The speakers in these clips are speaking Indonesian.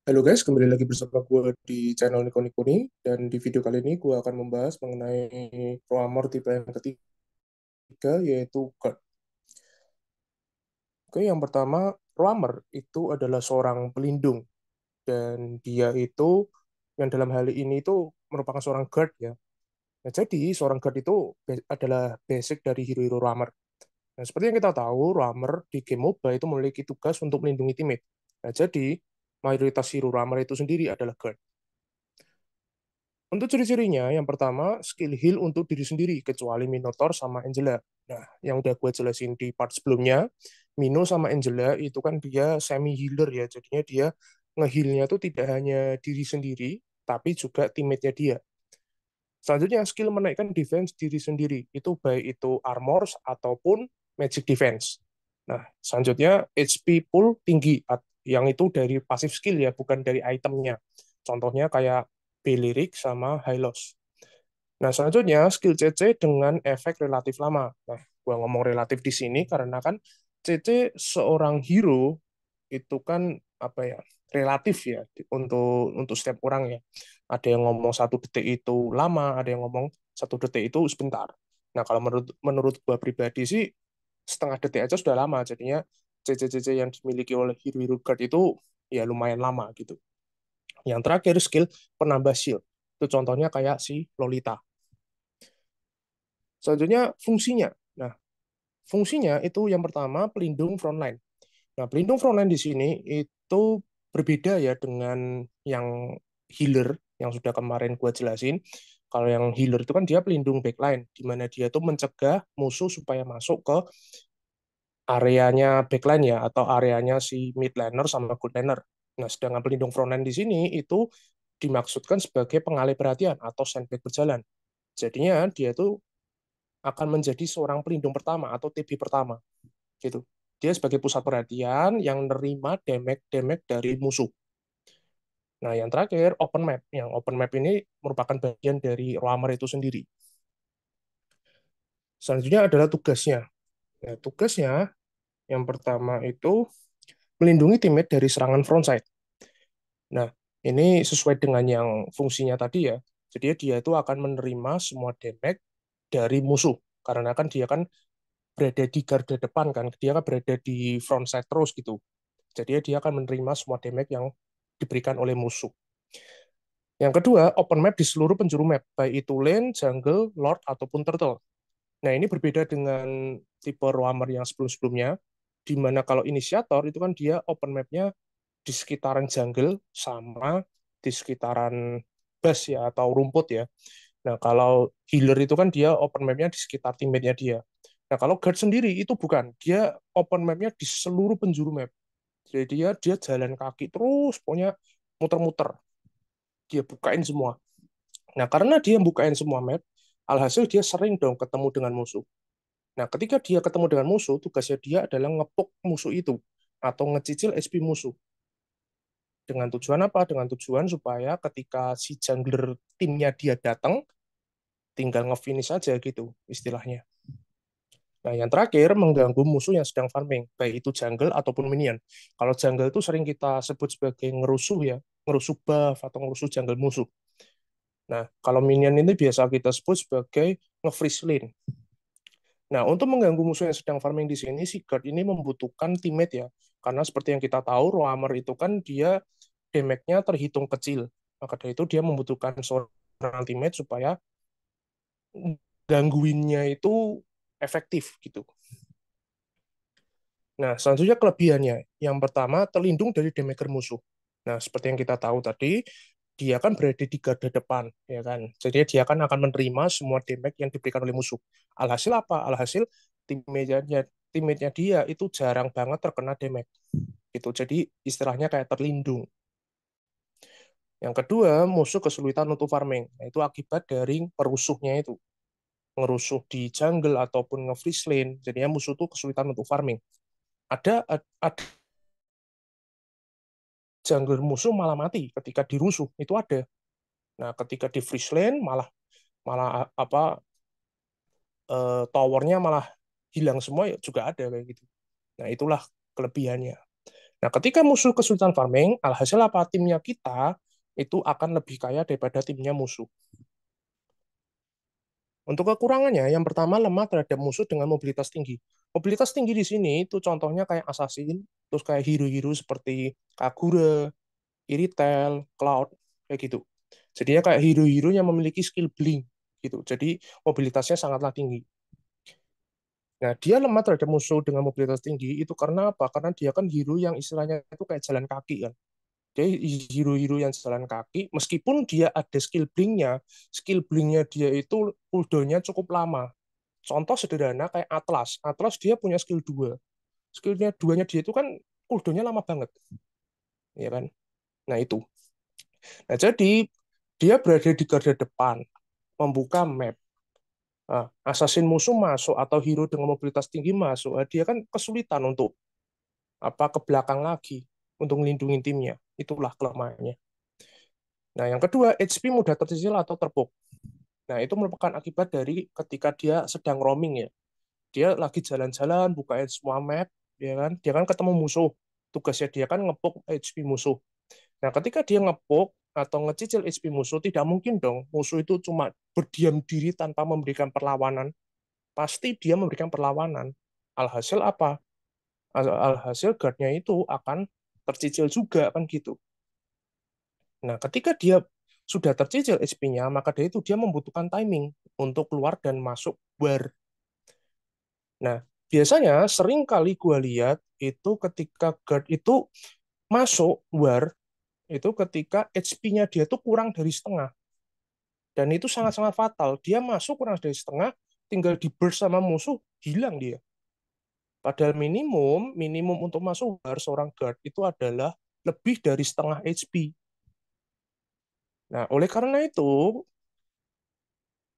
Halo guys, kembali lagi bersama gue di channel Niko Niko nih. Dan di video kali ini gue akan membahas mengenai roammer tipe yang ketiga, yaitu GERD. Oke, yang pertama, roammer itu adalah seorang pelindung. Dan dia itu, yang dalam hal ini itu merupakan seorang guard ya. Nah, jadi seorang guard itu adalah basic dari hero-hero roammer. Nah, seperti yang kita tahu, roammer di game MOBA itu memiliki tugas untuk melindungi teammate. Nah, jadi mayoritas hero roammer itu sendiri adalah guard. Untuk ciri-cirinya, yang pertama, skill heal untuk diri sendiri, kecuali Minotaur sama Angela. Nah, yang udah gue jelasin di part sebelumnya, Mino sama Angela itu kan dia semi-healer ya, jadinya dia nge-healnya tuh tidak hanya diri sendiri, tapi juga teammate-nya dia. Selanjutnya, skill menaikkan defense diri sendiri, itu baik itu armor ataupun magic defense. Nah, selanjutnya, HP pool tinggi, yang itu dari pasif skill ya, bukan dari itemnya. Contohnya kayak Belirik sama Hylos. Nah, selanjutnya skill CC dengan efek relatif lama. Nah, gua ngomong relatif di sini karena kan CC seorang hero itu kan apa ya, relatif ya untuk setiap orang ya. Ada yang ngomong 1 detik itu lama, ada yang ngomong 1 detik itu sebentar. Nah, kalau menurut menurut gua pribadi sih setengah detik aja sudah lama. Jadinya CC-CC yang dimiliki oleh hero-hero guard itu ya lumayan lama gitu. Yang terakhir skill penambah shield. Itu contohnya kayak si Lolita. Selanjutnya fungsinya. Nah, fungsinya itu yang pertama pelindung frontline. Nah, pelindung frontline di sini itu berbeda ya dengan yang healer yang sudah kemarin gua jelasin. Kalau yang healer itu kan dia pelindung backline, di mana dia tuh mencegah musuh supaya masuk ke areanya backline ya, atau areanya si mid laner sama good laner. Nah, sedangkan pelindung frontline di sini itu dimaksudkan sebagai pengalih perhatian atau sandbag berjalan. Jadinya dia tuh akan menjadi seorang pelindung pertama atau TB pertama gitu. Dia sebagai pusat perhatian yang nerima damage-damage dari musuh. Nah, yang terakhir open map. Yang open map ini merupakan bagian dari roamer itu sendiri. Selanjutnya adalah tugasnya. Nah, tugasnya yang pertama itu melindungi teammate dari serangan frontside. Nah, ini sesuai dengan yang fungsinya tadi ya. Jadi dia itu akan menerima semua damage dari musuh. Karena kan dia kan berada di garda depan kan, dia kan berada di front side terus gitu. Jadi dia akan menerima semua damage yang diberikan oleh musuh. Yang kedua, open map di seluruh penjuru map, baik itu lane, jungle, lord, ataupun turtle. Nah, ini berbeda dengan tipe roamer yang sebelum-sebelumnya, di mana kalau inisiator itu kan dia open map-nya di sekitaran jungle sama di sekitaran base ya, atau rumput ya. Nah, kalau healer itu kan dia open map-nya di sekitar teammate-nya dia. Nah, kalau guard sendiri itu bukan. Dia open map-nya di seluruh penjuru map. Jadi dia jalan kaki terus, pokoknya muter-muter. Dia bukain semua. Nah, karena dia bukain semua map, alhasil dia sering dong ketemu dengan musuh. Nah, ketika dia ketemu dengan musuh, tugasnya dia adalah ngepuk musuh itu atau ngecicil SP musuh. Dengan tujuan apa? Dengan tujuan supaya ketika si jungler timnya dia datang, tinggal nge-finish aja gitu istilahnya. Nah, yang terakhir mengganggu musuh yang sedang farming, baik itu jungle ataupun minion. Kalau jungle itu sering kita sebut sebagai ngerusuh ya, ngerusuh buff atau ngerusuh jungle musuh. Nah, kalau minion ini biasa kita sebut sebagai nge-freeze lane. Nah, untuk mengganggu musuh yang sedang farming di sini, si guard ini membutuhkan teammate ya. Karena seperti yang kita tahu, roamer itu kan dia damage-nya terhitung kecil. Maka dari itu dia membutuhkan seorang teammate supaya gangguinnya itu efektif gitu. Nah, selanjutnya kelebihannya. Yang pertama, terlindung dari damager musuh. Nah, seperti yang kita tahu tadi, dia kan berada di garda depan, ya kan. Jadi dia kan akan menerima semua damage yang diberikan oleh musuh. Alhasil apa? Alhasil teammate-nya teammate-nya dia itu jarang banget terkena damage. Gitu. Jadi istilahnya kayak terlindung. Yang kedua, musuh kesulitan untuk farming. Nah, itu akibat dari perusuhnya itu. Ngerusuh di jungle ataupun nge-freeze lane. Jadinya musuh tuh kesulitan untuk farming. Ada jungler musuh malah mati ketika dirusuh itu ada. Nah, ketika di freeze lane malah malah apa towernya malah hilang semua ya juga ada kayak gitu. Nah, itulah kelebihannya. Nah, ketika musuh kesulitan farming, alhasil apa timnya kita itu akan lebih kaya daripada timnya musuh. Untuk kekurangannya, yang pertama lemah terhadap musuh dengan mobilitas tinggi. Mobilitas tinggi di sini itu contohnya kayak Assassin, terus kayak hero-hero seperti Kagura, Iritel, Cloud, kayak gitu. Jadinya kayak hero-hero yang memiliki skill blink gitu. Jadi mobilitasnya sangatlah tinggi. Nah, dia lemah terhadap musuh dengan mobilitas tinggi itu karena apa? Karena dia kan hero yang istilahnya itu kayak jalan kaki kan. Jadi hero-hero yang jalan kaki, meskipun dia ada skill blinknya dia itu cooldownnya cukup lama. Contoh sederhana kayak Atlas. Atlas dia punya skill 2. Skillnya duanya dia itu kan cooldownnya lama banget. Ya kan? Nah itu. Nah jadi dia berada di garda depan, membuka map. Nah, assassin musuh masuk atau hero dengan mobilitas tinggi masuk, nah, dia kan kesulitan untuk ke belakang lagi untuk melindungi timnya. Itulah kelemahannya. Nah, yang kedua, HP mudah tercicil atau terpuk. Nah, itu merupakan akibat dari ketika dia sedang roaming ya. Dia lagi jalan-jalan, bukain semua map, ya kan? Dia kan ketemu musuh. Tugasnya dia kan ngepuk HP musuh. Nah, ketika dia ngepuk atau ngecicil HP musuh, tidak mungkin dong musuh itu cuma berdiam diri tanpa memberikan perlawanan. Pasti dia memberikan perlawanan. Alhasil apa? Alhasil guardnya itu akan tercicil juga, kan gitu. Nah, ketika dia sudah tercicil HP-nya, maka dari itu dia membutuhkan timing untuk keluar dan masuk war. Nah, biasanya sering kali gue lihat itu ketika guard itu masuk war, itu ketika HP-nya dia tuh kurang dari setengah. Dan itu sangat-sangat fatal. Dia masuk kurang dari setengah, tinggal di burst sama musuh, hilang dia. Padahal minimum, minimum untuk masuk war seorang guard itu adalah lebih dari setengah HP. Nah, oleh karena itu,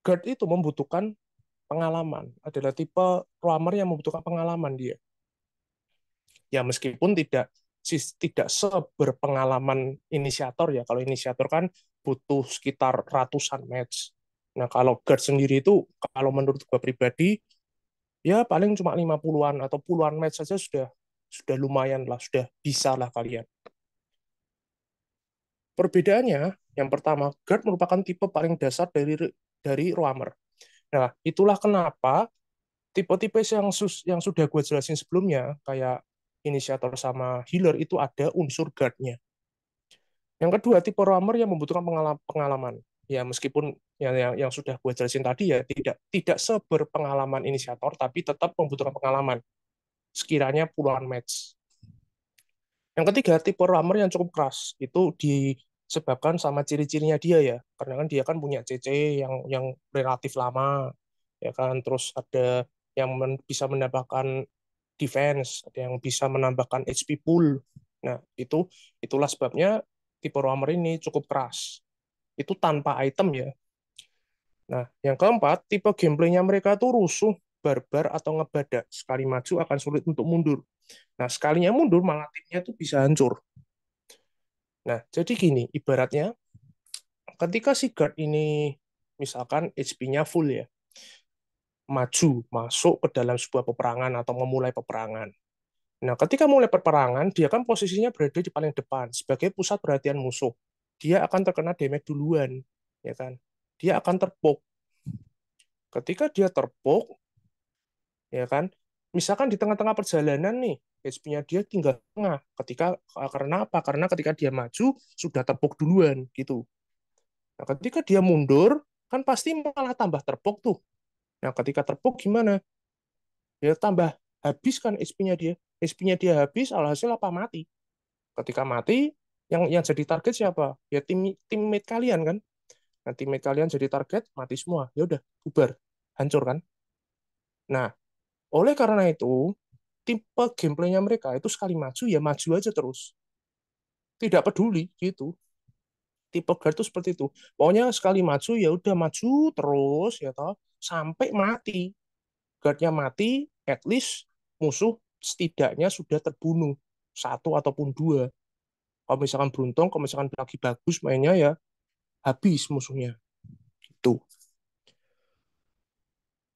guard itu membutuhkan pengalaman. Adalah tipe roamer yang membutuhkan pengalaman dia. Ya meskipun tidak seberpengalaman inisiator ya. Kalau inisiator kan butuh sekitar ratusan match. Nah, kalau guard sendiri itu kalau menurut gue pribadi ya paling cuma 50-an atau puluhan match saja sudah lumayan lah, sudah bisa lah kalian. Perbedaannya, yang pertama, guard merupakan tipe paling dasar dari roamer. Nah, itulah kenapa tipe-tipe yang sudah gue jelasin sebelumnya, kayak inisiator sama healer, itu ada unsur guard-nya. Yang kedua, tipe roamer yang membutuhkan pengalaman. Ya, meskipun yang sudah gue jelasin tadi ya, tidak seberpengalaman inisiator, tapi tetap membutuhkan pengalaman. Sekiranya puluhan match. Yang ketiga, tipe roamer yang cukup keras. Itu disebabkan sama ciri-cirinya dia ya. Karena kan dia kan punya CC yang relatif lama. Ya kan, terus ada yang bisa menambahkan defense, ada yang bisa menambahkan HP pool. Nah, itulah sebabnya tipe roamer ini cukup keras. Itu tanpa item ya. Nah, yang keempat, tipe gameplaynya mereka tuh rusuh, barbar, atau ngebadak. Sekali maju akan sulit untuk mundur. Nah, sekalinya mundur malah timnya tuh bisa hancur. Nah, jadi gini, ibaratnya ketika si guard ini misalkan HP-nya full ya, maju, masuk ke dalam sebuah peperangan atau memulai peperangan. Nah, ketika mulai peperangan, dia kan posisinya berada di paling depan sebagai pusat perhatian musuh. Dia akan terkena damage duluan, ya kan? Dia akan terpok. Ketika dia terpok, ya kan? Misalkan di tengah-tengah perjalanan nih, HP-nya dia tinggal tengah. Karena apa? Karena ketika dia maju sudah terpok duluan gitu. Nah, ketika dia mundur, kan pasti malah tambah terpok tuh. Nah, ketika terpok gimana? Dia tambah habis kan HP-nya dia. HP-nya dia habis, alhasil apa? Mati. Ketika mati, yang jadi target siapa? Ya teammate kalian kan. Nah, teammate kalian jadi target, mati semua. Ya udah, bubar. Hancur kan? Nah, oleh karena itu, tipe gameplaynya mereka itu sekali maju, ya maju aja terus. Tidak peduli, gitu. Tipe guard itu seperti itu. Pokoknya sekali maju, ya udah maju terus, ya toh, sampai mati. Guardnya mati, at least musuh setidaknya sudah terbunuh. Satu ataupun dua. Kalau misalkan beruntung, kalau misalkan lagi bagus mainnya ya habis musuhnya. Itu.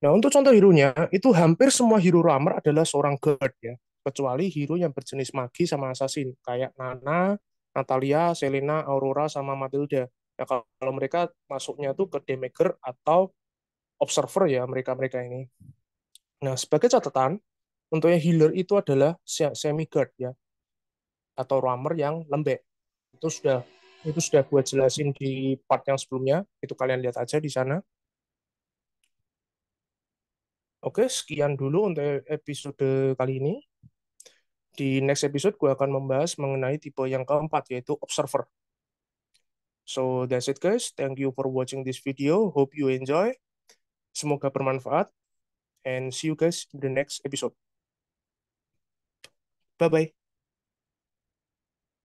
Nah, untuk contoh hero-nya, itu hampir semua hero Rammer adalah seorang guard ya. kecuali hero yang berjenis magi sama assassin kayak Nana, Natalia, Selena, Aurora sama Matilda. Ya kalau mereka masuknya tuh ke Damager atau Observer ya mereka-mereka ini. Nah, sebagai catatan, untuk yang healer itu adalah semi guard ya atau roamer yang lembek. Itu sudah gue jelasin di part yang sebelumnya, itu kalian lihat aja di sana. Oke, sekian dulu untuk episode kali ini. Di next episode gue akan membahas mengenai tipe yang keempat yaitu observer. So that's it guys. Thank you for watching this video. Hope you enjoy. Semoga bermanfaat and see you guys in the next episode. Bye bye.